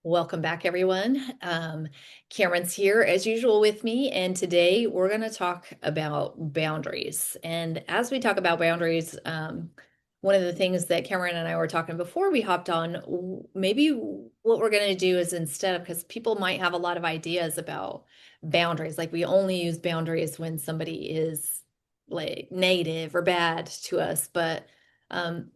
Welcome back, everyone. Cameron's here as usual with me, and today we're going to talk about boundaries. And as we talk about boundaries, one of the things that Cameron and I were talking before we hopped on, maybe what we're going to do is instead of, because people might have a lot of ideas about boundaries, like we only use boundaries when somebody is like negative or bad to us, but um,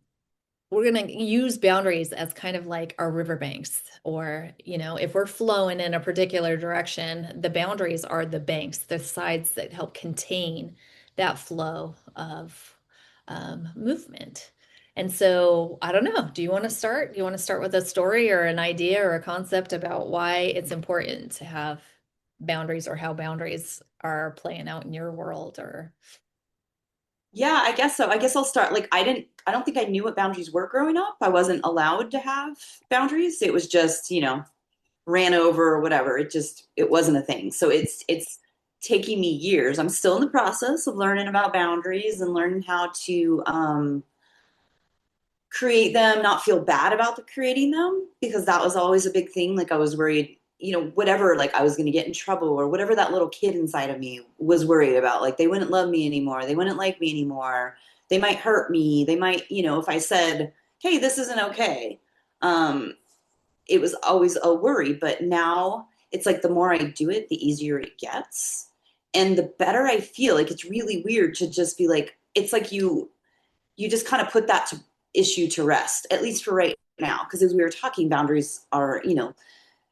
we're going to use boundaries as kind of like our riverbanks, or, if we're flowing in a particular direction, the boundaries are the banks, the sides that help contain that flow of movement. And so, I don't know, do you want to start? Do you want to start with a story or an idea or a concept about why it's important to have boundaries or how boundaries are playing out in your world? Or, Yeah, I guess so. I guess I'll start. I don't think I knew what boundaries were growing up. I wasn't allowed to have boundaries. It was just, ran over or whatever. It wasn't a thing. So it's taking me years. I'm still in the process of learning about boundaries and learning how to create them, not feel bad about creating them, because that was always a big thing. Like I was worried, whatever, like I was going to get in trouble or whatever that little kid inside of me was worried about. Like they wouldn't love me anymore. They wouldn't like me anymore. They might hurt me. They might, if I said, hey, this isn't okay. Um, it was always a worry. But now it's like the more I do it, the easier it gets. And the better I feel. Like it's really weird to just be like, it's like you just kind of put that issue to rest, at least for right now. Because as we were talking, boundaries are,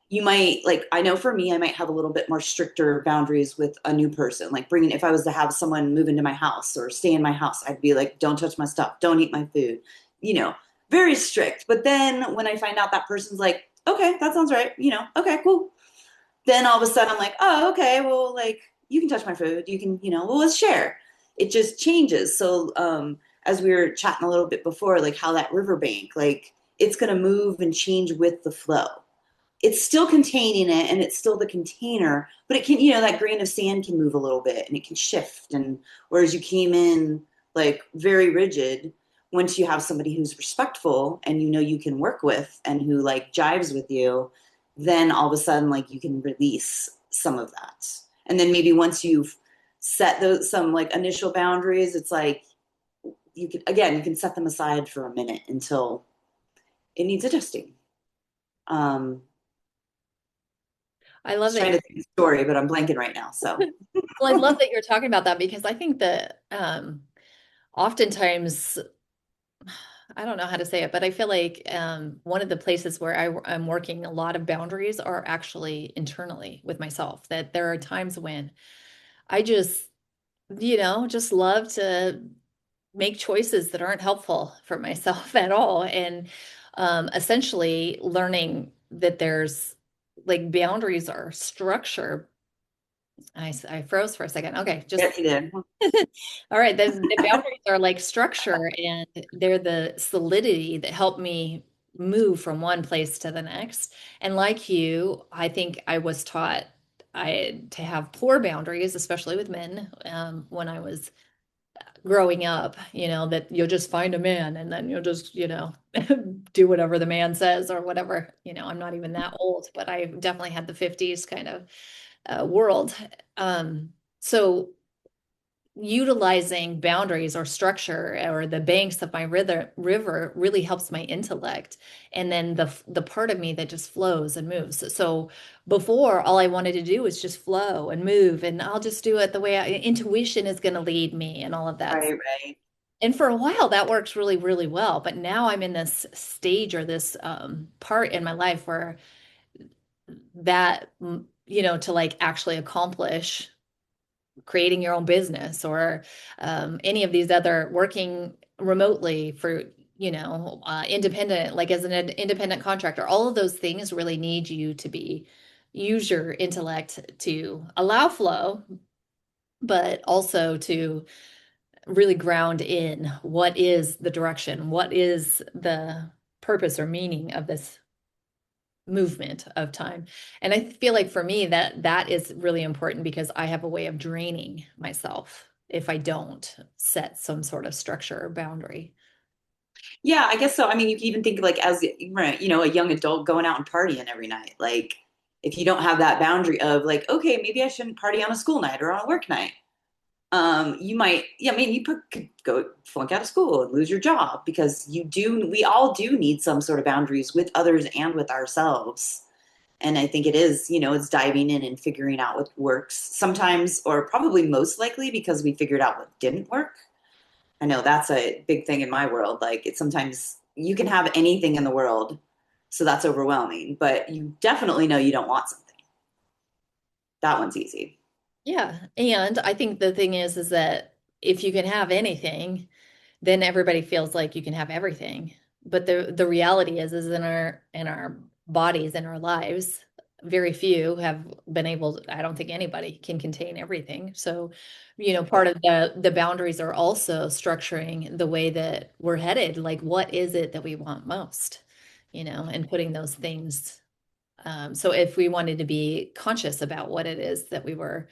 you might like, I know for me, I might have a little bit more stricter boundaries with a new person. Like bringing, if I was to have someone move into my house or stay in my house, I'd be like, don't touch my stuff, don't eat my food, you know, very strict. But then when I find out that person's like, okay, that sounds right, okay, cool. Then all of a sudden I'm like, oh, okay, well, like you can touch my food, you can, well, let's share. It just changes. So as we were chatting a little bit before, like how that riverbank, like it's going to move and change with the flow. It's still containing it and it's still the container, but it can, that grain of sand can move a little bit and it can shift. And whereas you came in like very rigid, once you have somebody who's respectful and you can work with and who like jives with you, then all of a sudden like you can release some of that. And then maybe once you've set those some like initial boundaries, it's like you can set them aside for a minute until it needs adjusting. Um, I I love was that trying you're to think of a story, but I'm blanking right now. So well, I love that you're talking about that because I think that oftentimes, I don't know how to say it, but I feel like one of the places where I'm working a lot of boundaries are actually internally with myself. That there are times when I just love to make choices that aren't helpful for myself at all. And essentially learning that there's like boundaries are structure. I froze for a second. Okay, just yes, you did. all right, the boundaries are like structure and they're the solidity that help me move from one place to the next. And like you, I think I was taught to have poor boundaries, especially with men, when I was growing up, that you'll just find a man and then you'll just, do whatever the man says or whatever. I'm not even that old, but I definitely had the 50s kind of world. So utilizing boundaries or structure or the banks of my river really helps my intellect, and then the part of me that just flows and moves. So before, all I wanted to do was just flow and move, and I'll just do it the way intuition is going to lead me and all of that. Right, right. And for a while that works really, really well, but now I'm in this stage or this part in my life where that to like actually accomplish creating your own business or any of these other working remotely for independent, like as an independent contractor, all of those things really need you to be use your intellect to allow flow, but also to really ground in what is the direction, what is the purpose or meaning of this movement of time. And I feel like for me that is really important because I have a way of draining myself if I don't set some sort of structure or boundary. Yeah, I guess so. I mean, you can even think of like as right, a young adult going out and partying every night. Like if you don't have that boundary of like, okay, maybe I shouldn't party on a school night or on a work night. You might, yeah, I mean, could go flunk out of school and lose your job because we all do need some sort of boundaries with others and with ourselves. And I think it is, it's diving in and figuring out what works sometimes, or probably most likely because we figured out what didn't work. I know that's a big thing in my world. Like it's sometimes you can have anything in the world, so that's overwhelming, but you definitely know you don't want something. That one's easy. Yeah. And I think the thing is that if you can have anything, then everybody feels like you can have everything. But the reality is in our bodies, in our lives, very few have been able to, I don't think anybody can contain everything. So, part Right. of the boundaries are also structuring the way that we're headed. Like, what is it that we want most? And putting those things. So if we wanted to be conscious about what it is that we were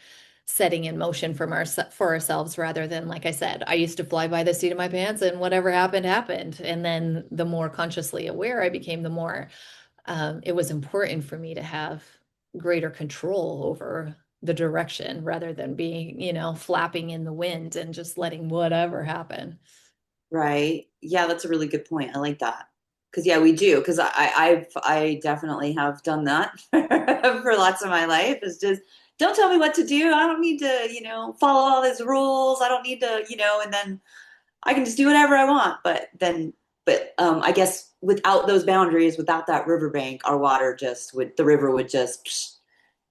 setting in motion for ourselves, rather than, like I said, I used to fly by the seat of my pants and whatever happened, happened. And then the more consciously aware I became, the more it was important for me to have greater control over the direction rather than being, flapping in the wind and just letting whatever happen. Right. Yeah, that's a really good point. I like that. Because yeah, we do. Because I definitely have done that for lots of my life. It's just don't tell me what to do. I don't need to, follow all these rules. I don't need to, and then I can just do whatever I want. I guess without those boundaries, without that riverbank, our water just would the river would just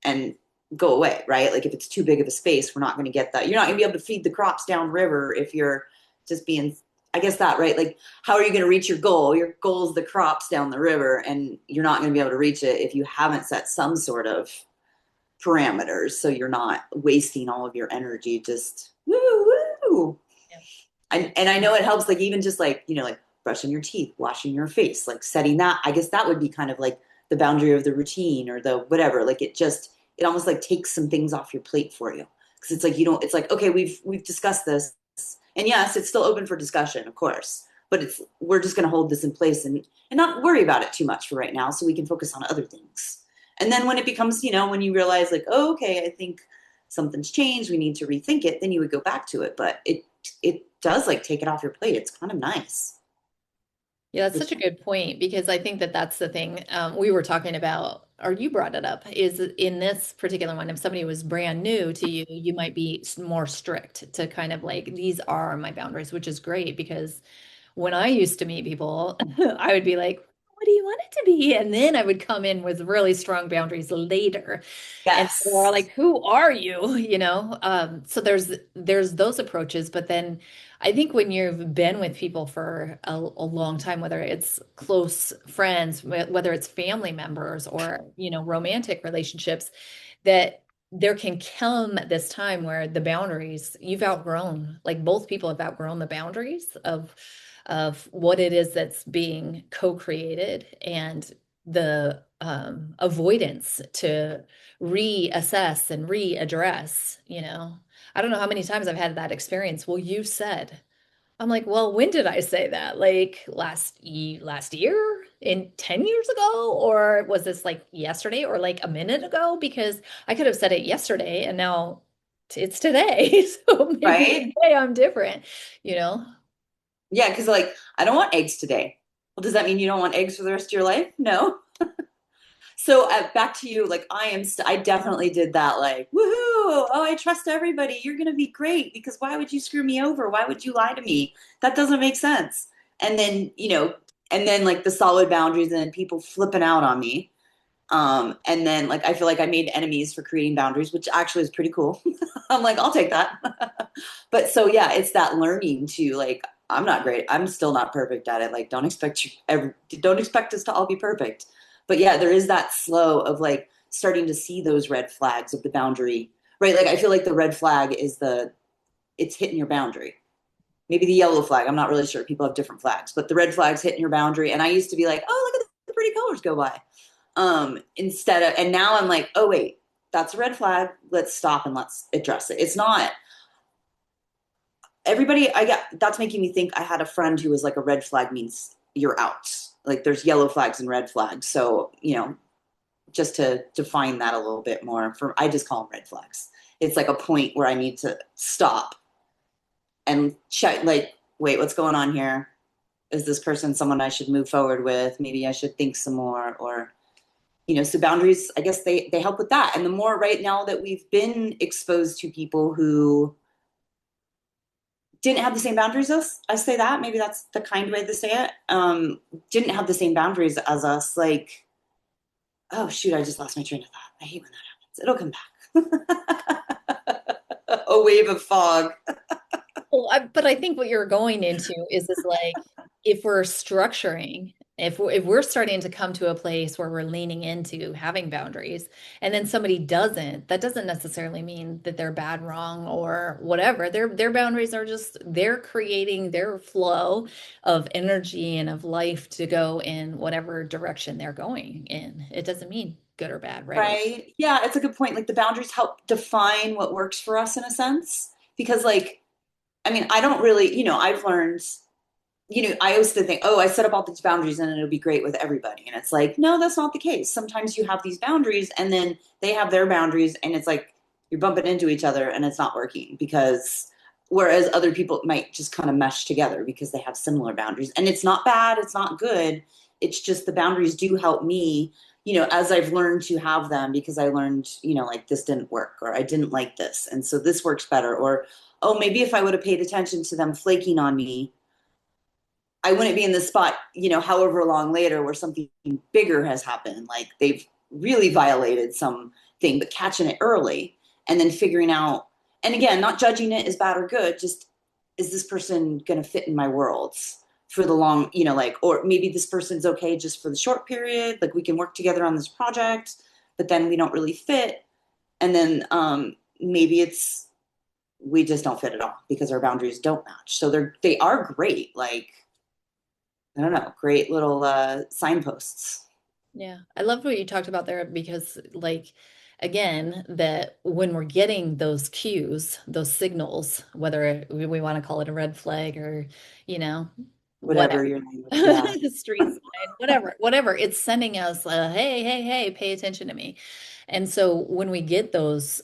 and go away, right? Like if it's too big of a space, we're not going to get that. You're not going to be able to feed the crops downriver if you're just being, I guess that, right? Like how are you going to reach your goal? Your goal is the crops down the river, and you're not going to be able to reach it if you haven't set some sort of parameters. So you're not wasting all of your energy just woo woo. Yeah. And I know it helps, like even just like like brushing your teeth, washing your face, like setting that. I guess that would be kind of like the boundary of the routine or the whatever. Like it almost like takes some things off your plate for you because it's like you don't. It's like okay, we've discussed this, and yes, it's still open for discussion, of course. But we're just going to hold this in place and not worry about it too much for right now, so we can focus on other things. And then when it becomes, when you realize like, oh, okay, I think something's changed, we need to rethink it, then you would go back to it. But it does like take it off your plate. It's kind of nice. Yeah, that's such a good point because I think that that's the thing we were talking about, or you brought it up, is in this particular one, if somebody was brand new to you, you might be more strict to kind of like, these are my boundaries, which is great because when I used to meet people, I would be like, what do you want it to be? And then I would come in with really strong boundaries later. And or Yes. like, who are you? So there's those approaches, but then I think when you've been with people for a long time, whether it's close friends, whether it's family members or, romantic relationships, that there can come this time where the boundaries you've outgrown, like both people have outgrown the boundaries of what it is that's being co-created and the avoidance to reassess and readdress. I don't know how many times I've had that experience. Well, you said, I'm like, well, when did I say that? Like last year, in 10 years ago, or was this like yesterday or like a minute ago? Because I could have said it yesterday and now it's today. So maybe Right? today I'm different, you know? Yeah, because like I don't want eggs today. Well, does that mean you don't want eggs for the rest of your life? No. So back to you, like I definitely did that. Like, woohoo! Oh, I trust everybody. You're gonna be great because why would you screw me over? Why would you lie to me? That doesn't make sense. And then and then like the solid boundaries, and then people flipping out on me. And then like I feel like I made enemies for creating boundaries, which actually is pretty cool. I'm like, I'll take that. But so yeah, it's that learning to like, I'm not great. I'm still not perfect at it. Like, don't expect us to all be perfect. But yeah, there is that slow of like starting to see those red flags of the boundary, right? Like I feel like the red flag is it's hitting your boundary. Maybe the yellow flag. I'm not really sure. People have different flags, but the red flag's hitting your boundary. And I used to be like, oh, look at the pretty colors go by. Instead of, and now I'm like, oh wait, that's a red flag. Let's stop and let's address it. It's not, everybody, I got that's making me think I had a friend who was like a red flag means you're out. Like there's yellow flags and red flags. So, just to define that a little bit more, for I just call them red flags. It's like a point where I need to stop and check, like, wait, what's going on here? Is this person someone I should move forward with? Maybe I should think some more, or so boundaries, I guess they help with that. And the more right now that we've been exposed to people who didn't have the same boundaries as us, I say that, maybe that's the kind way to say it. Didn't have the same boundaries as us. Like, oh shoot, I just lost my train of thought. I hate when that happens. It'll come back. A wave of fog. Well, but I think what you're going into is like if we're structuring, if we're starting to come to a place where we're leaning into having boundaries, and then somebody doesn't, that doesn't necessarily mean that they're bad, wrong, or whatever. Their boundaries are just they're creating their flow of energy and of life to go in whatever direction they're going in. It doesn't mean good or bad right away. Right. Yeah, it's a good point. Like the boundaries help define what works for us in a sense. Because like, I mean, I don't really, I've learned, I used to think, oh, I set up all these boundaries and it'll be great with everybody. And it's like, no, that's not the case. Sometimes you have these boundaries and then they have their boundaries and it's like you're bumping into each other and it's not working because whereas other people might just kind of mesh together because they have similar boundaries. And it's not bad, it's not good. It's just the boundaries do help me, as I've learned to have them because I learned, like this didn't work or I didn't like this. And so this works better. Or, oh, maybe if I would have paid attention to them flaking on me, I wouldn't be in this spot, however long later where something bigger has happened. Like they've really violated something, but catching it early and then figuring out, and again, not judging it as bad or good, just is this person going to fit in my worlds for the long, like, or maybe this person's okay just for the short period. Like we can work together on this project, but then we don't really fit. And then maybe we just don't fit at all because our boundaries don't match. So they are great. Like, I don't know, great little signposts. Yeah, I loved what you talked about there because, like, again, that when we're getting those cues, those signals, whether we want to call it a red flag or, you know, whatever, Whatever your language, yeah. the street sign, whatever, it's sending us, hey, hey, hey, pay attention to me. And so when we get those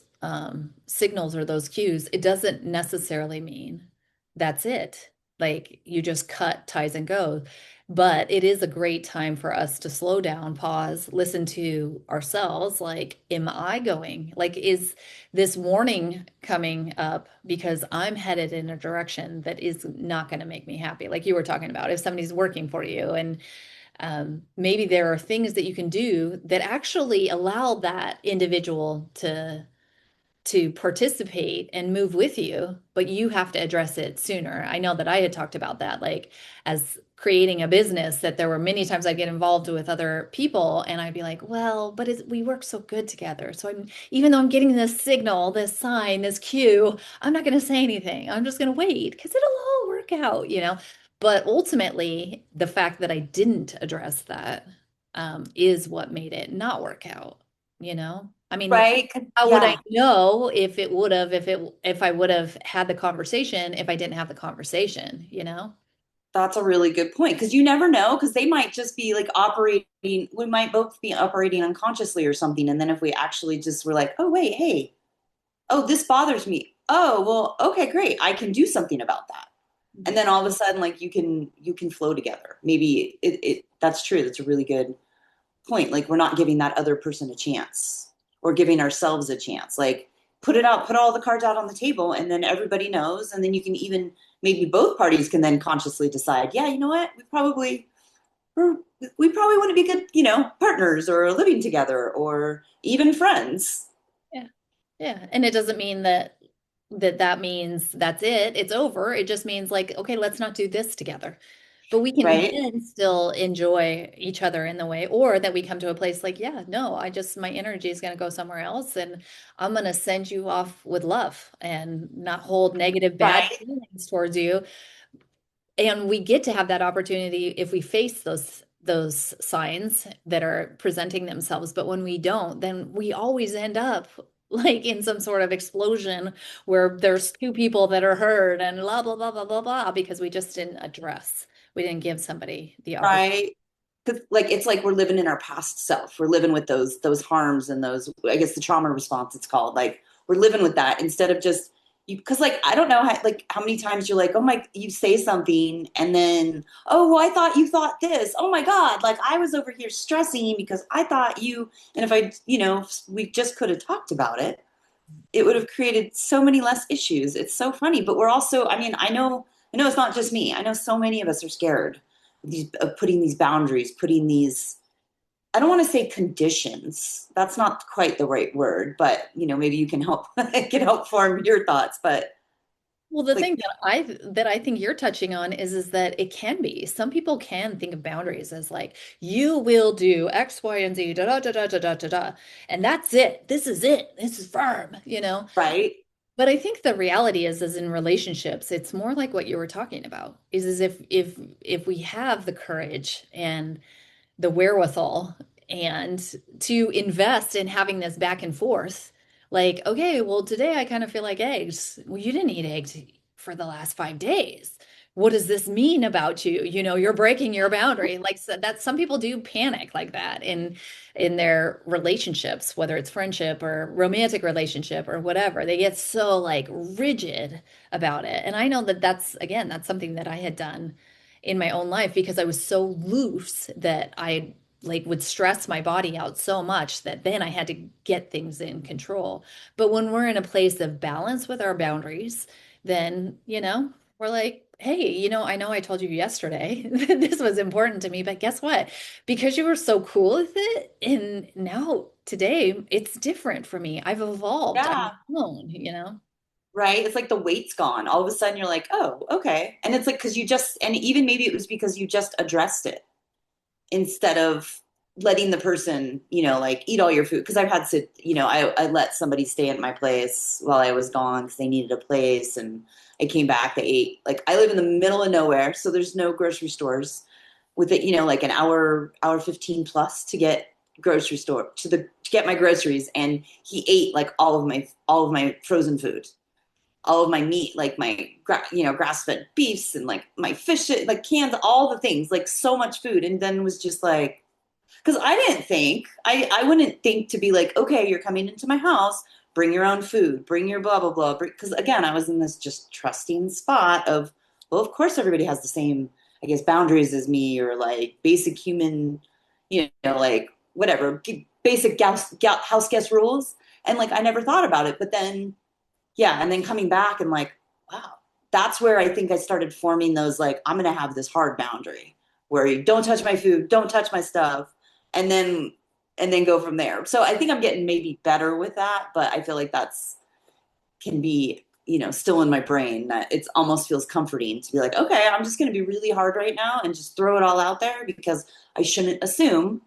signals or those cues, it doesn't necessarily mean that's it. Like you just cut ties and go. But it is a great time for us to slow down, pause, listen to ourselves. Like, am I going? Like, is this warning coming up because I'm headed in a direction that is not going to make me happy? Like you were talking about, if somebody's working for you, and maybe there are things that you can do that actually allow that individual to participate and move with you, but you have to address it sooner. I know that I had talked about that, like as creating a business, that there were many times I'd get involved with other people and I'd be like, well, but we work so good together. So even though I'm getting this signal, this sign, this cue, I'm not going to say anything. I'm just going to wait because it'll all work out. But ultimately, the fact that I didn't address that is what made it not work out. I mean, Right? how would I Yeah, know if it would have, if I would have had the conversation, if I didn't have the conversation? that's a really good point because you never know because they might just be like operating, we might both be operating unconsciously or something. And then if we actually just were like, oh, wait, hey, oh, this bothers me. Oh, well, okay, great. I can do something about that. And then all of a sudden, like you can flow together. Maybe that's true. That's a really good point. Like we're not giving that other person a chance or giving ourselves a chance. Like put it out, put all the cards out on the table, and then everybody knows. And then you can even maybe both parties can then consciously decide, yeah, you know what, we're, we probably want to be good, partners or living together or even friends, Yeah. Yeah. And it doesn't mean that means that's it. It's over. It just means like, okay, let's not do this together. But we can right? then still enjoy each other in the way, or that we come to a place like, yeah, no, my energy is going to go somewhere else and I'm going to send you off with love and not hold negative, bad Right. feelings towards you. And we get to have that opportunity if we face those signs that are presenting themselves. But when we don't, then we always end up like in some sort of explosion where there's two people that are hurt and blah, blah, blah, blah, blah, blah, because we just didn't address, we didn't give somebody the opportunity. Right. 'Cause, like it's like we're living in our past self. We're living with those harms and those, I guess, the trauma response it's called. Like we're living with that instead of just you, because like I don't know how many times you're like, oh my, you say something and then, oh well, I thought you thought this. Oh my God, like I was over here stressing because I thought you, and if I, if we just could have talked about it, it would have created so many less issues. It's so funny, but we're also, I mean, I know it's not just me. I know so many of us are scared of putting these boundaries, putting these, I don't want to say conditions. That's not quite the right word, but maybe you can help can help form your thoughts, but Well, the like thing that I think you're touching on is that it can be. Some people can think of boundaries as like, you will do X, Y, and Z, da da da da da da da da. And that's it. This is it. This is firm, you know? right? But I think the reality is in relationships, it's more like what you were talking about, is if we have the courage and the wherewithal and to invest in having this back and forth. Like, okay, well, today I kind of feel like eggs. Well, you didn't eat eggs for the last 5 days. What does this mean about you? You know, you're breaking your boundary. Like so that some people do panic like that in their relationships, whether it's friendship or romantic relationship or whatever. They get so like rigid about it. And I know that that's again, that's something that I had done in my own life because I was so loose that I like would stress my body out so much that then I had to get things in control. But when we're in a place of balance with our boundaries, then, we're like, hey, I know I told you yesterday that this was important to me, but guess what? Because you were so cool with it, and now today it's different for me. I've evolved. I've Yeah. grown. Right? It's like the weight's gone. All of a sudden you're like, oh, okay. And it's like because you just, and even maybe it was because you just addressed it instead of letting the person, like eat all your food. Because I've had to, I let somebody stay at my place while I was gone because they needed a place. And I came back, they ate. Like I live in the middle of nowhere, so there's no grocery stores with it, like an hour 15 plus to get grocery store to get my groceries. And he ate like all of my frozen food, all of my meat, like my grass-fed beefs and like my fish, like cans, all the things, like so much food, and then was just like, because I didn't think I wouldn't think to be like, okay, you're coming into my house, bring your own food, bring your blah blah blah, because again, I was in this just trusting spot of, well, of course everybody has the same, I guess, boundaries as me, or like basic human, like whatever, basic house guest rules, and like I never thought about it, but then yeah, and then coming back and like, wow, that's where I think I started forming those, like, I'm gonna have this hard boundary where you don't touch my food, don't touch my stuff, and then go from there. So I think I'm getting maybe better with that, but I feel like that's can be, still in my brain, that it's almost feels comforting to be like, okay, I'm just gonna be really hard right now and just throw it all out there because I shouldn't assume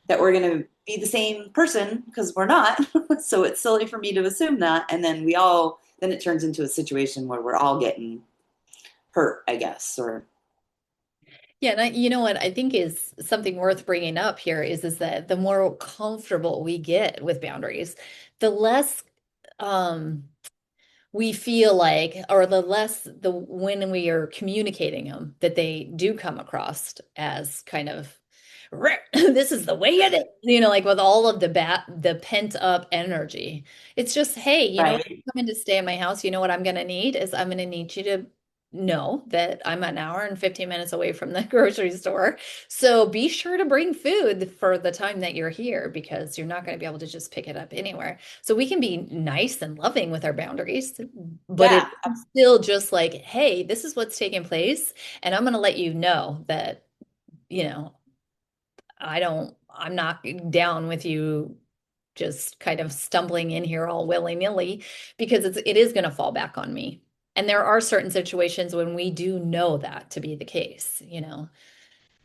that we're going to be the same person because we're not. So it's silly for me to assume that. And then then it turns into a situation where we're all getting hurt, I guess. Or, Yeah, and you know what I think is something worth bringing up here is that the more comfortable we get with boundaries, the less um we feel like, or the less the when we are communicating them, that they do come across as kind of this is the way it is, like with all of the pent up energy. It's just, hey, if you right. come in to stay at my house, you know what I'm going to need is I'm going to need you to know that I'm an hour and 15 minutes away from the grocery store. So be sure to bring food for the time that you're here because you're not going to be able to just pick it up anywhere. So we can be nice and loving with our boundaries, but Yeah. it's still just like, hey, this is what's taking place. And I'm going to let you know that, you know, I'm not down with you just kind of stumbling in here all willy-nilly because it is going to fall back on me. And there are certain situations when we do know that to be the case,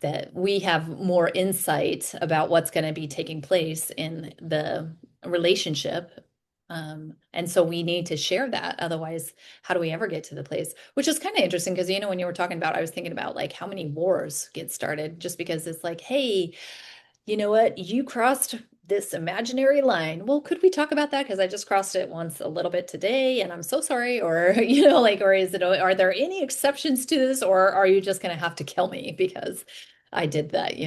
that we have more insight about what's going to be taking place in the relationship. And so we need to share that. Otherwise, how do we ever get to the place? Which is kind of interesting because, when you were talking about, I was thinking about like how many wars get started just because it's like, hey, you know what? You crossed this imaginary line. Well, could we talk about that? Because I just crossed it once a little bit today and I'm so sorry. Or, like, or is it, are there any exceptions to this? Or are you just going to have to kill me because I did that?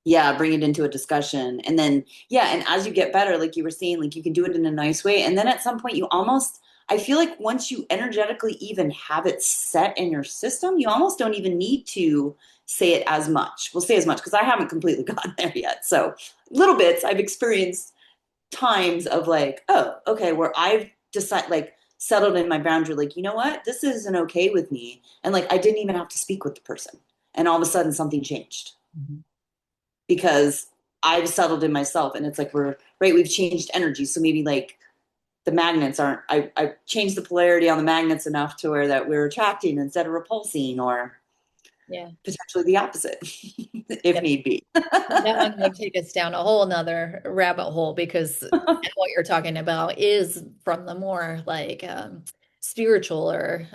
Yeah, bring it into a discussion. And then, yeah, and as you get better, like you were saying, like you can do it in a nice way. And then at some point, you almost, I feel like once you energetically even have it set in your system, you almost don't even need to say it as much. We'll say as much because I haven't completely gotten there yet. So, little bits I've experienced times of like, oh, okay, where I've decided, like, settled in my boundary, like, you know what, this isn't okay with me. And like, I didn't even have to speak with the person. And all of a sudden, something changed Mhm. because I've settled in myself and it's like we're right, we've changed energy. So maybe like the magnets aren't I changed the polarity on the magnets enough to where that we're attracting instead of repulsing or Yeah. potentially the opposite if Yep. need be. That one would take us down a whole nother rabbit hole because what you're talking about is from the more like spiritual or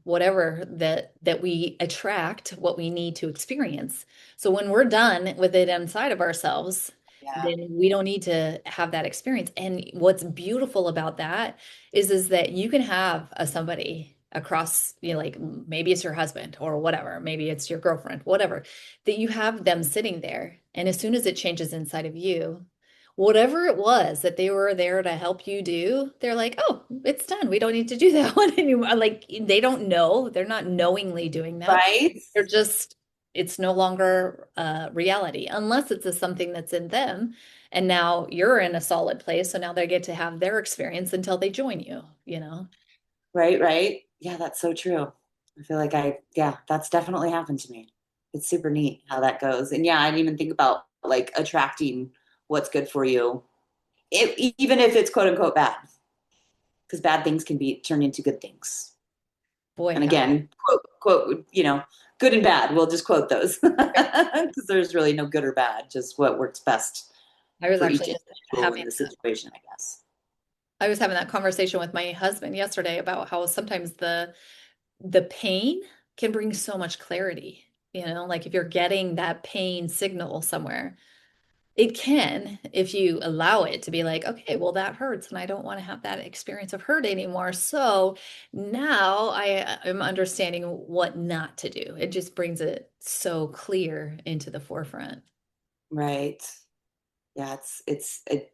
whatever that we attract what we need to experience. So when we're done with it inside of ourselves, Yeah. then we don't need to have that experience. And what's beautiful about that is that you can have somebody across, like maybe it's your husband or whatever, maybe it's your girlfriend, whatever, that you have them sitting there. And as soon as it changes inside of you, whatever it was that they were there to help you do, they're like, oh, it's done. We don't need to do that one anymore. Like they don't know. They're not knowingly doing that. Right. They're just, it's no longer reality unless it's something that's in them. And now you're in a solid place. So now they get to have their experience until they join you. Right, right. Yeah, that's so true. I feel like yeah, that's definitely happened to me. It's super neat how that goes. And yeah, I didn't even think about like attracting what's good for you, even if it's quote unquote bad, because bad things can be turned into good things. Boy, And again, quote, good and bad. We'll just quote those because there's really no good or bad, just what works best I was for actually each just individual in having the situation, I guess. I was having that conversation with my husband yesterday about how sometimes the pain can bring so much clarity. Like if you're getting that pain signal somewhere, it can, if you allow it to be like, okay, well, that hurts, and I don't want to have that experience of hurt anymore. So now I am understanding what not to do. It just brings it so clear into the forefront. Right. Yeah,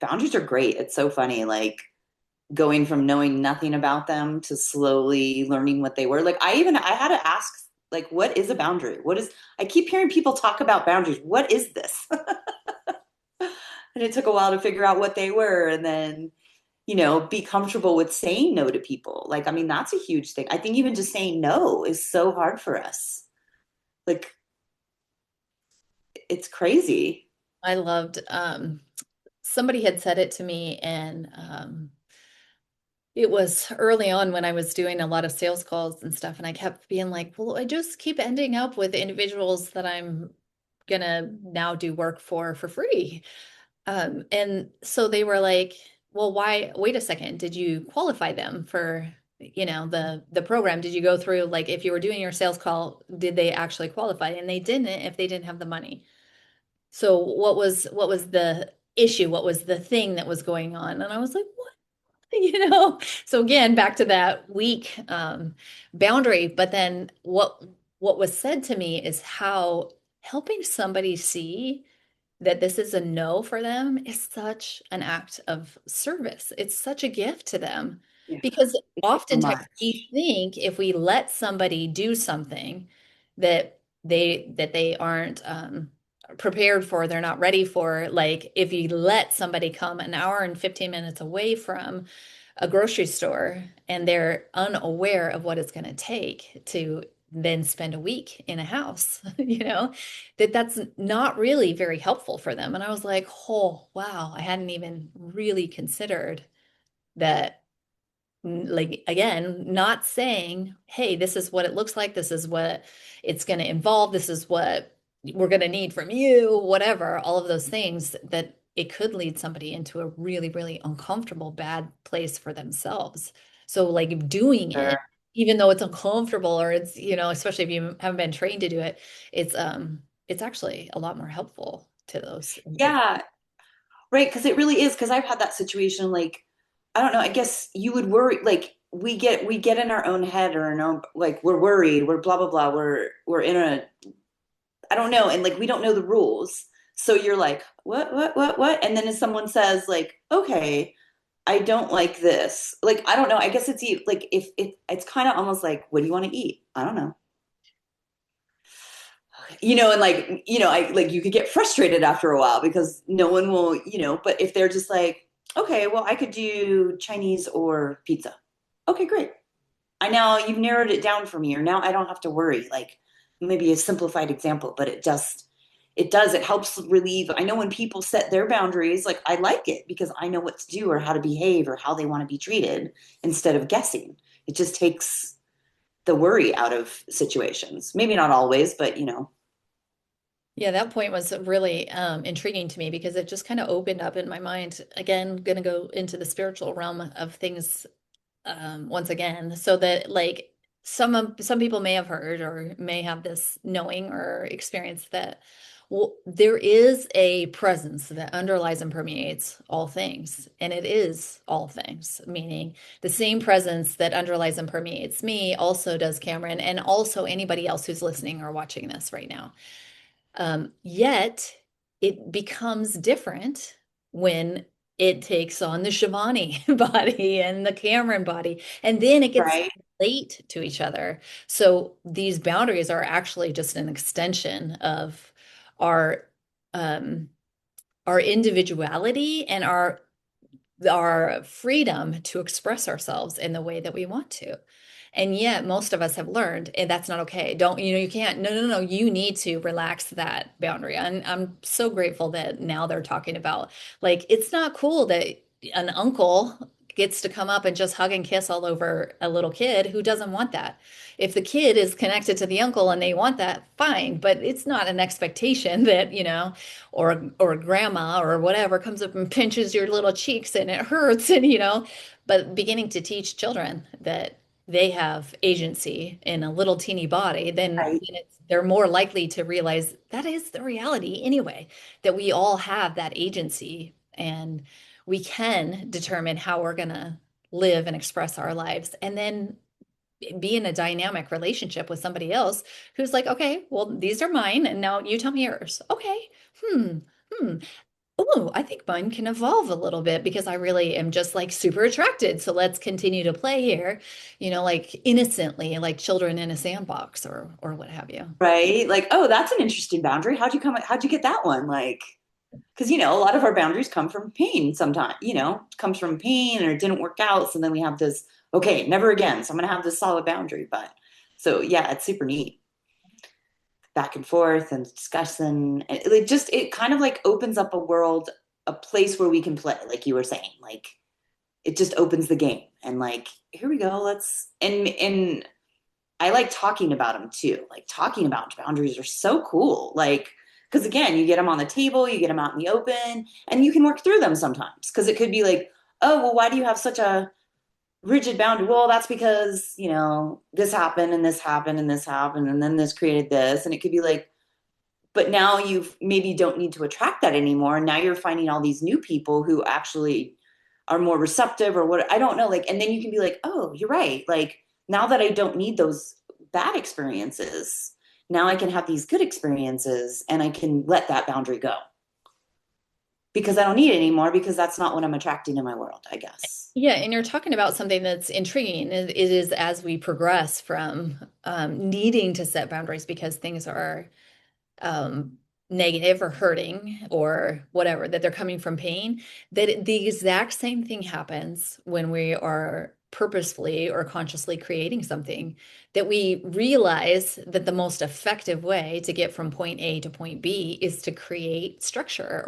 boundaries are great. It's so funny. Like going from knowing nothing about them to slowly learning what they were. Like I had to ask, like, what is a boundary? I keep hearing people talk about boundaries. What is this? And it took a while to figure out what they were and then, be comfortable with saying no to people. Like, I mean, that's a huge thing. I think even just saying no is so hard for us. Like, it's crazy. I loved somebody had said it to me, and it was early on when I was doing a lot of sales calls and stuff, and I kept being like, well, I just keep ending up with individuals that I'm gonna now do work for free. And so they were like, well, why, wait a second, did you qualify them for, the program? Did you go through, like, if you were doing your sales call, did they actually qualify? And they didn't if they didn't have the money. So what was the issue? What was the thing that was going on? And I was like, so again, back to that weak boundary. But then what was said to me is how helping somebody see that this is a no for them is such an act of service. It's such a gift to them Yeah, because so oftentimes we much. think if we let somebody do something that they aren't prepared for, they're not ready for. Like if you let somebody come an hour and 15 minutes away from a grocery store and they're unaware of what it's going to take to then spend a week in a house, that's not really very helpful for them. And I was like, oh, wow, I hadn't even really considered that. Like, again, not saying, hey, this is what it looks like, this is what it's going to involve, this is what we're going to need from you, whatever, all of those things that it could lead somebody into a really, really uncomfortable, bad place for themselves. So, like, doing it, Sure. even though it's uncomfortable or it's, especially if you haven't been trained to do it, it's actually a lot more helpful to those individuals. Yeah. Right, because it really is. Because I've had that situation. Like, I don't know. I guess you would worry. Like, we get in our own head or in our own, like we're worried. We're blah blah blah. We're in a, I don't know, and like we don't know the rules. So you're like, what? And then if someone says like, okay, I don't like this. Like, I don't know. I guess like if it's kind of almost like, what do you want to eat? I don't know. And like, I like you could get frustrated after a while because no one will, but if they're just like, okay, well, I could do Chinese or pizza. Okay, great. I now you've narrowed it down for me, or now I don't have to worry. Like maybe a simplified example, but it helps relieve. I know when people set their boundaries, like I like it because I know what to do or how to behave or how they want to be treated instead of guessing. It just takes the worry out of situations. Maybe not always, but Yeah, that point was really intriguing to me because it just kind of opened up in my mind. Again, going to go into the spiritual realm of things once again, so that like some people may have heard or may have this knowing or experience that there is a presence that underlies and permeates all things, and it is all things, meaning the same presence that underlies and permeates me also does Cameron and also anybody else who's listening or watching this right now. Yet it becomes different when it takes on the Shivani body and the Cameron body, and then it gets right, late to each other. So these boundaries are actually just an extension of our um, our individuality and our freedom to express ourselves in the way that we want to. And yet, most of us have learned, and that's not okay. Don't, you can't, no, no, no, you need to relax that boundary. And I'm so grateful that now they're talking about like, it's not cool that an uncle gets to come up and just hug and kiss all over a little kid who doesn't want that. If the kid is connected to the uncle and they want that, fine, but it's not an expectation that, or grandma or whatever comes up and pinches your little cheeks and it hurts and but beginning to teach children that they have agency in a little teeny body, then right, they're more likely to realize that is the reality anyway, that we all have that agency and we can determine how we're going to live and express our lives. And then be in a dynamic relationship with somebody else who's like, okay, well, these are mine, and now you tell me yours. Okay. Hmm. Hmm. Oh, I think mine can evolve a little bit because I really am just like super attracted. So let's continue to play here, like innocently, like children in a sandbox or what have you. right. Like, oh, that's an interesting boundary. How'd you get that one? Like, because a lot of our boundaries come from pain sometimes, comes from pain or it didn't work out. So then we have this, okay, never again. So I'm gonna have this solid boundary. But so yeah, it's super neat. Back and forth and discussing. It kind of like opens up a world, a place where we can play, like you were saying. Like it just opens the game and like, here we go, let's and I like talking about them too. Like talking about boundaries are so cool. Like, because again, you get them on the table, you get them out in the open, and you can work through them sometimes. Because it could be like, oh, well, why do you have such a rigid boundary? Well, that's because, this happened and this happened and this happened, and then this created this. And it could be like, but now you maybe don't need to attract that anymore. And now you're finding all these new people who actually are more receptive or what, I don't know. Like, and then you can be like, oh, you're right. Like, now that I don't need those bad experiences, now I can have these good experiences and I can let that boundary go because I don't need it anymore because that's not what I'm attracting in my world, I guess. Yeah, and you're talking about something that's intriguing. It is as we progress from needing to set boundaries because things are um, negative or hurting or whatever, that they're coming from pain, that the exact same thing happens when we are purposefully or consciously creating something, that we realize that the most effective way to get from point A to point B is to create structure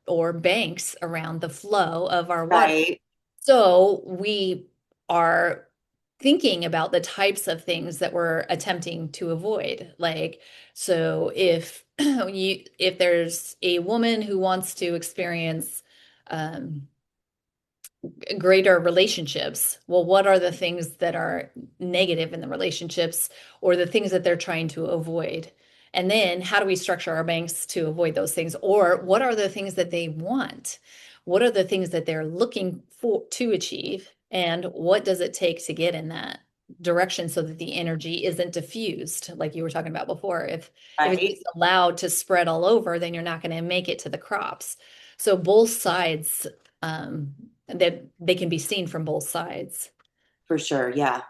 or banks around the flow of our water. Right. So we are thinking about the types of things that we're attempting to avoid. Like, so if there's a woman who wants to experience um, greater relationships, well, what are the things that are negative in the relationships or the things that they're trying to avoid? And then how do we structure our banks to avoid those things? Or what are the things that they want? What are the things that they're looking for to achieve? And what does it take to get in that direction so that the energy isn't diffused, like you were talking about before? If it's Right? just allowed to spread all over, then you're not going to make it to the crops. So both sides, that they can be seen from both sides. For sure. Yeah.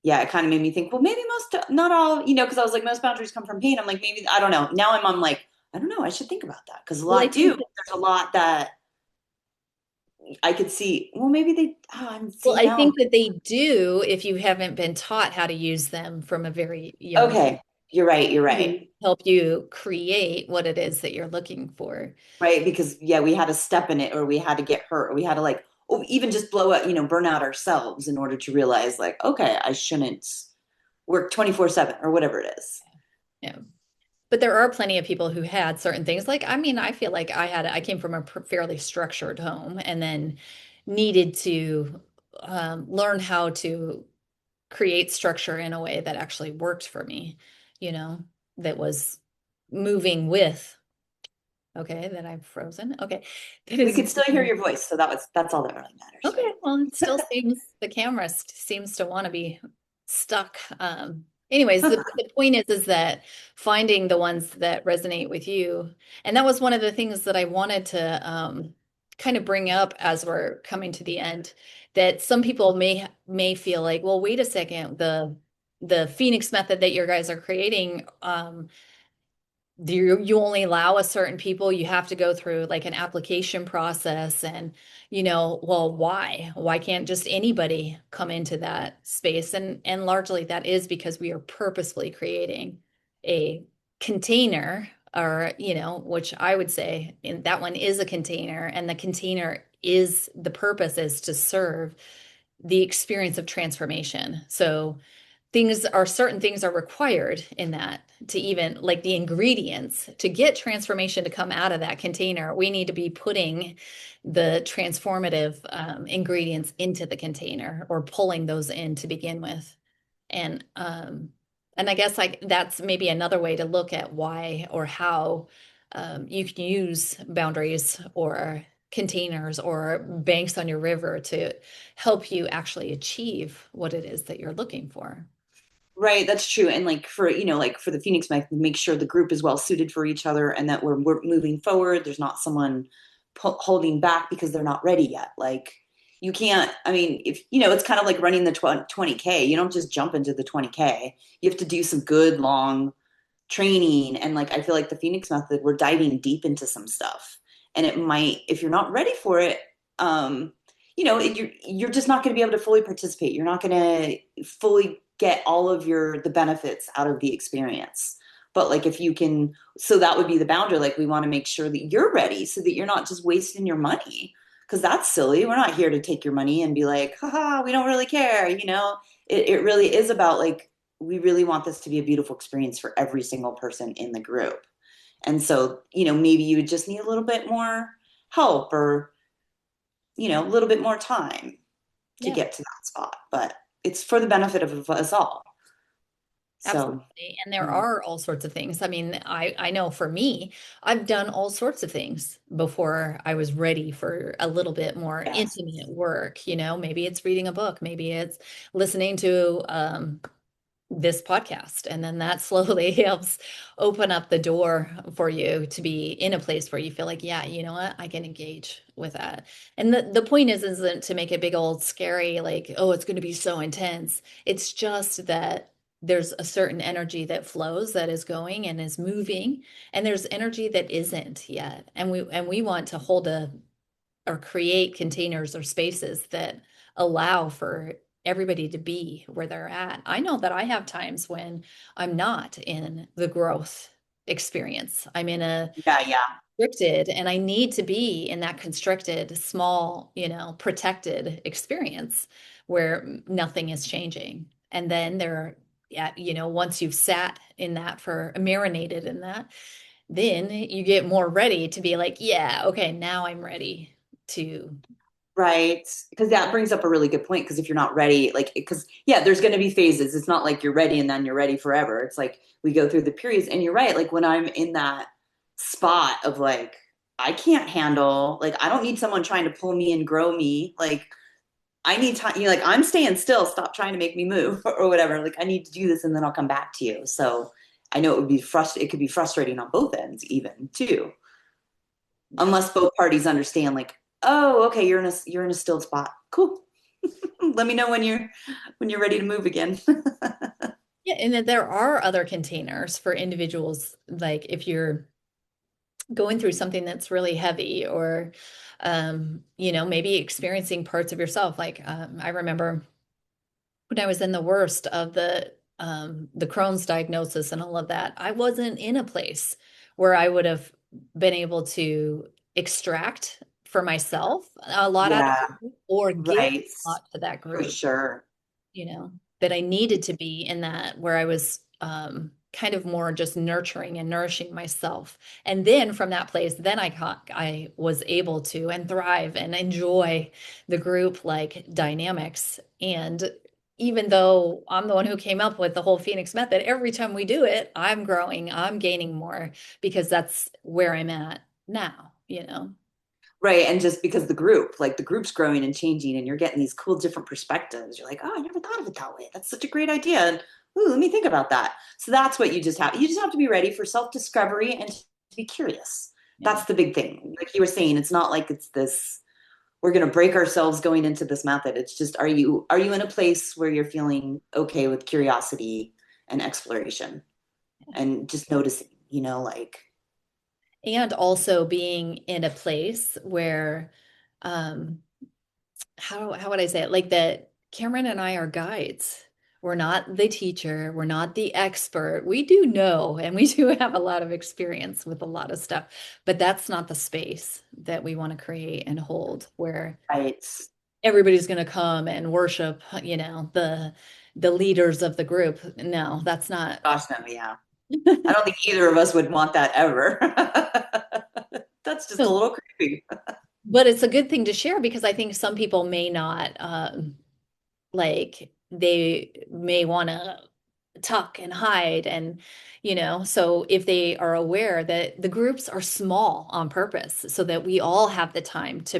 Yeah. It kind of made me think, well, maybe most, not all, because I was like, most boundaries come from pain. I'm like, maybe, I don't know. Now I'm like, I don't know. I should think about that because a Well, I lot do. think There's a lot that I could see. Well, maybe they, oh, I'm Well, seeing I now. think that they do if you haven't been taught how to use them from a very young Okay. You're right. You're right. to help you create what it is that you're looking for. Right. Because, yeah, we had to step in it or we had to get hurt or we had to like, oh, even just blow up, burn out ourselves in order to realize, like, okay, I shouldn't work 24/7 or whatever it is. Yeah. But there are plenty of people who had certain things. Like, I mean, I feel like I came from a fairly structured home and then needed to learn how to create structure in a way that actually worked for me, you know, that was moving with. Okay, that I've frozen. Okay, that We is could still hear your voice. So that's all that really matters, okay. right? Well, it still seems the camera seems to want to be stuck. Anyways, the point is that finding the ones that resonate with you, and that was one of the things that I wanted to kind of bring up as we're coming to the end. That some people may feel like, well, wait a second, the Phoenix method that your guys are creating, do you only allow a certain people, you have to go through like an application process, and well, why can't just anybody come into that space? And largely that is because we are purposefully creating a container, or which I would say in that one is a container, and the container is the purpose is to serve the experience of transformation. So certain things are required in that, to even like the ingredients to get transformation to come out of that container. We need to be putting the transformative ingredients into the container, or pulling those in to begin with. And um and I guess like that's maybe another way to look at why or how you can use boundaries or containers or banks on your river to help you actually achieve what it is that you're looking for. Right, that's true. And like like for the Phoenix method, make sure the group is well suited for each other and that we're moving forward. There's not someone holding back because they're not ready yet. Like you can't, I mean, if it's kind of like running the 20K. You don't just jump into the 20K. You have to do some good long training. And like I feel like the Phoenix method, we're diving deep into some stuff. And it might, if you're not ready for it, you're just not going to be able to fully participate. You're not going to fully get all of the benefits out of the experience. But like if you can, so that would be the boundary. Like we want to make sure that you're ready so that you're not just wasting your money. Because that's silly. We're not here to take your money and be like, haha, we don't really care. It really is about like we really want this to be a beautiful experience for every single person in the group. And so, maybe you would just need a little bit more help or, a little bit more time to Yeah. get to that spot. But it's for the benefit of us all. So, Absolutely. And there mm, are all sorts of things. I mean, I know for me, I've done all sorts of things before I was ready for a little bit more yes. intimate work. Maybe it's reading a book, maybe it's listening to this podcast. And then that slowly helps open up the door for you to be in a place where you feel like, yeah, you know what, I can engage with that. And the point isn't to make it big old scary, like, oh, it's going to be so intense. It's just that there's a certain energy that flows, that is going and is moving, and there's energy that isn't yet. And we want to hold or create containers or spaces that allow for everybody to be where they're at. I know that I have times when I'm not in the growth experience. I'm in a Yeah, yeah. restricted, and I need to be in that constricted, small, protected experience where nothing is changing. And then yeah, once you've sat in that for marinated in that, then you get more ready to be like, yeah, okay, now I'm ready to. Right. Because that brings up a really good point. Because if you're not ready, like, because, yeah, there's going to be phases. It's not like you're ready and then you're ready forever. It's like we go through the periods. And you're right. Like, when I'm in that spot of like, I can't handle, like, I don't need someone trying to pull me and grow me. Like, I need time. You're like, I'm staying still. Stop trying to make me move or whatever. Like, I need to do this and then I'll come back to you. So I know it could be frustrating on both ends, even too, Yeah. unless both parties understand, like, oh, okay, you're in a still spot. Cool. Let me know when you're ready to move again. Yeah, and then there are other containers for individuals, like if you're going through something that's really heavy or maybe experiencing parts of yourself. Like I remember when I was in the worst of the Crohn's diagnosis and all of that, I wasn't in a place where I would have been able to extract for myself a lot out of Yeah, the group or give right. a lot to that For group, sure. that I needed to be in that where I was kind of more just nurturing and nourishing myself. And then from that place, then I was able to and thrive and enjoy the group like dynamics. And even though I'm the one who came up with the whole Phoenix method, every time we do it, I'm growing, I'm gaining more because that's where I'm at now. Right. And just because the group's growing and changing and you're getting these cool different perspectives, you're like, oh, I never thought of it that way. That's such a great idea. And ooh, let me think about that. So that's what you just have to be ready for self-discovery and to be curious. Yeah. That's the big thing. Like you were saying, it's not like it's this, we're going to break ourselves going into this method. It's just, are you in a place where you're feeling okay with curiosity and exploration and just noticing, like, And also being in a place where um how would I say it? Like that Cameron and I are guides. We're not the teacher, we're not the expert. We do know and we do have a lot of experience with a lot of stuff, but that's not the space that we want to create and hold where right. everybody's going to come and worship, the leaders of the group. No, that's not. Gosh, no, yeah. I don't think either of us would want that ever. That's just a No, little creepy. but it's a good thing to share because I think some people may not like they may want to tuck and hide so if they are aware that the groups are small on purpose so that we all have the time to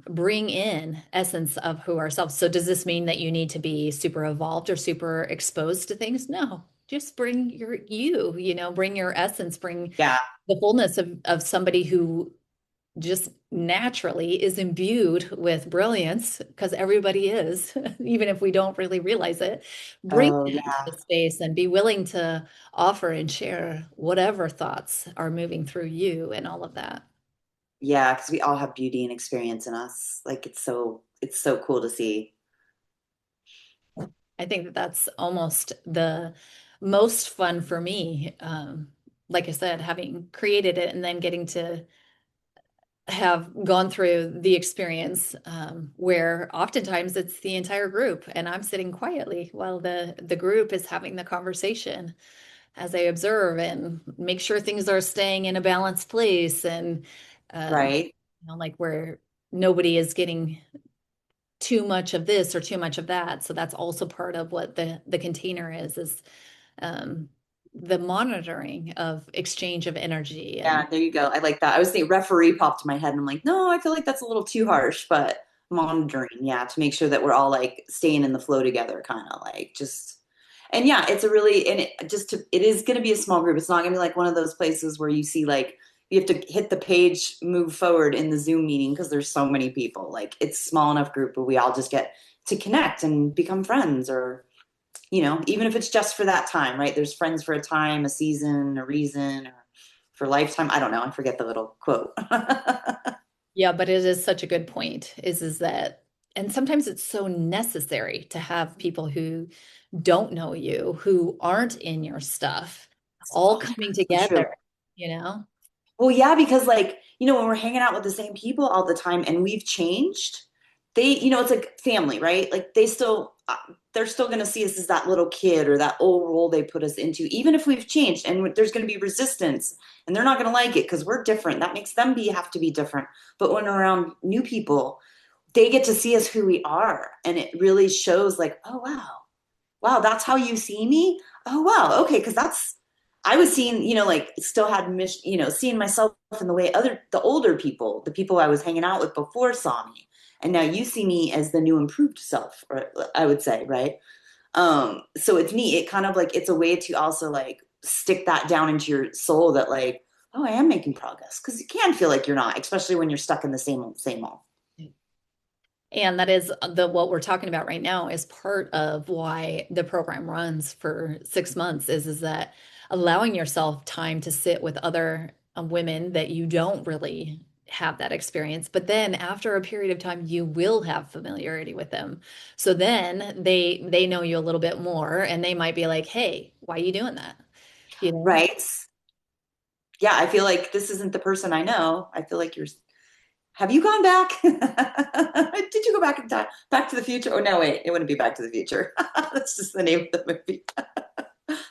bring in essence of who ourselves. So does this mean that you need to be super evolved or super exposed to things? No, just bring bring your essence, bring Yeah. the fullness of somebody who just naturally is imbued with brilliance because everybody is, even if we don't really realize it. Bring Oh, that to yeah. the space and be willing to offer and share whatever thoughts are moving through you and all of that. Yeah, because we all have beauty and experience in us. Like it's so cool to see. I think that that's almost the most fun for me. Like I said, having created it and then getting to have gone through the experience where oftentimes it's the entire group and I'm sitting quietly while the group is having the conversation as I observe and make sure things are staying in a balanced place and Right? like where nobody is getting too much of this or too much of that. So that's also part of what the container is um, the monitoring of exchange of energy and Yeah, there you go. I like that. I was thinking referee popped in my head and I'm like, no, I feel like that's a little too harsh, but monitoring, yeah, to make sure that we're all like staying in the flow together, kind of like just and yeah, it's a really and it is going to be a small group. It's not going to be like one of those places where you see like you have to hit the page, move forward in the Zoom meeting because there's so many people. Like it's small enough group where we all just get to connect and become friends or even if it's just for that time, right? There's friends for a time, a season, a reason, or for lifetime. I don't know. I forget the little quote. yeah, but it is such a good point is that and sometimes it's so necessary to have people who don't know you, who aren't in your stuff, all Oh yeah, coming so true. together, you know? Well, yeah, because like, when we're hanging out with the same people all the time and we've changed, it's like family, right? Like they're still going to see us as that little kid or that old role they put us into, even if we've changed and there's going to be resistance and they're not going to like it because we're different. That makes them have to be different. But when we're around new people, they get to see us who we are. And it really shows like, oh, wow, that's how you see me. Oh, wow. Okay. I was seeing, like still had, seeing myself in the way the older people, the people I was hanging out with before saw me. And now you see me as the new improved self, or I would say, right? So it's neat. It kind of like, it's a way to also like stick that down into your soul that like, oh, I am making progress. Cause you can feel like you're not, especially when you're stuck in the same old. And that is the what we're talking about right now is part of why the program runs for 6 months is that allowing yourself time to sit with other women that you don't really have that experience. But then after a period of time, you will have familiarity with them. So then they know you a little bit more and they might be like, hey, why are you doing that? You know? Right. Yeah. I feel like this isn't the person I know. I feel like have you gone back? Did you go back in time? Back to the Future? Oh, no, wait. It wouldn't be Back to the Future. That's just the name of the movie.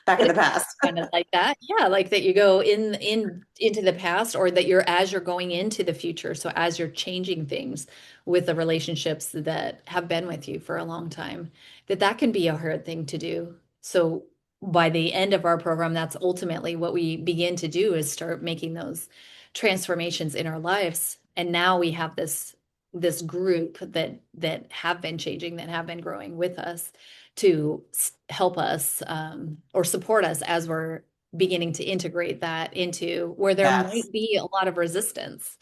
Back in But the past. kind of like that. Yeah, like that you go into the past or that you're as you're going into the future. So as you're changing things with the relationships that have been with you for a long time, that can be a hard thing to do. So by the end of our program, that's ultimately what we begin to do is start making those transformations in our lives. And now we have this group that have been changing, that have been growing with us to help us or support us as we're beginning to integrate that into where there Yes. might be a lot of resistance,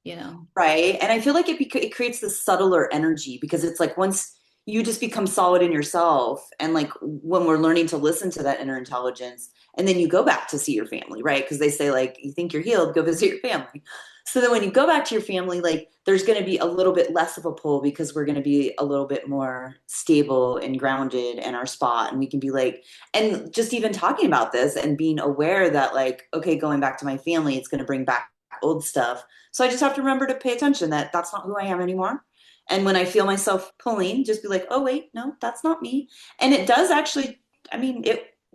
you know. Right. And I feel like it creates this subtler energy because it's like once you just become solid in yourself and like when we're learning to listen to that inner intelligence and then you go back to see your family, right? Because they say like you think you're healed, go visit your family. So then when you go back to your family, like there's going to be a little bit less of a pull because we're going to be a little bit more stable and grounded in our spot and we can be like and just even talking about this and being aware that like okay, going back to my family, it's going to bring back old stuff, so I just have to remember to pay attention that that's not who I am anymore. And when I feel myself pulling, just be like, oh, wait, no, that's not me. And it does actually, I mean,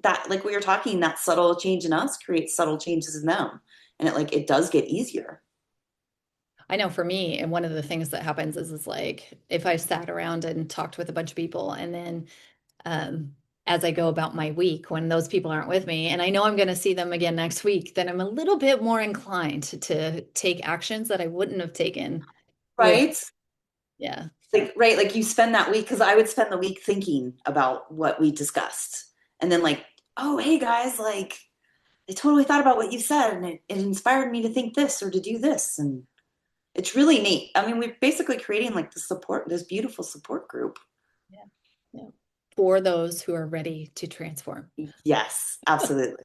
that, like we were talking, that subtle change in us creates subtle changes in them. And it does get easier. I know for me, and one of the things that happens is like if I sat around and talked with a bunch of people, and then um, as I go about my week, when those people aren't with me, and I know I'm going to see them again next week, then I'm a little bit more inclined to take actions that I wouldn't have taken with, Right? yeah. Like, right. Like you spend that week, because I would spend the week thinking about what we discussed. And then, like, oh, hey, guys, like, I totally thought about what you said, and it inspired me to think this or to do this. And it's really neat. I mean, we're basically creating like this beautiful support group. Yeah. Yeah. For those who are ready to transform. Yes, absolutely.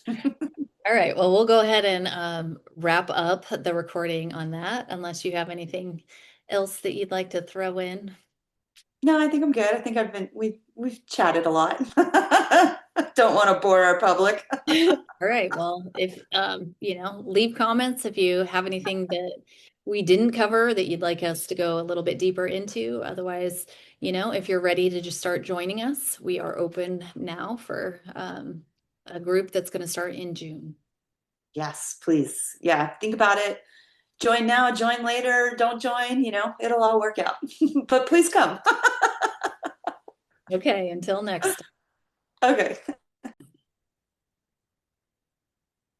All right. Well, we'll go ahead and wrap up the recording on that, unless you have anything else that you'd like to throw in. No, I think I'm good. I think we've chatted a lot. Don't want to bore our public. All right. Well, if leave comments if you have anything that we didn't cover that you'd like us to go a little bit deeper into. Otherwise, if you're ready to just start joining us, we are open now for a group that's going to start in June. Yes, please. Yeah, think about it. Join now, join later, don't join, it'll all work out. But please come. Okay, until next. Okay.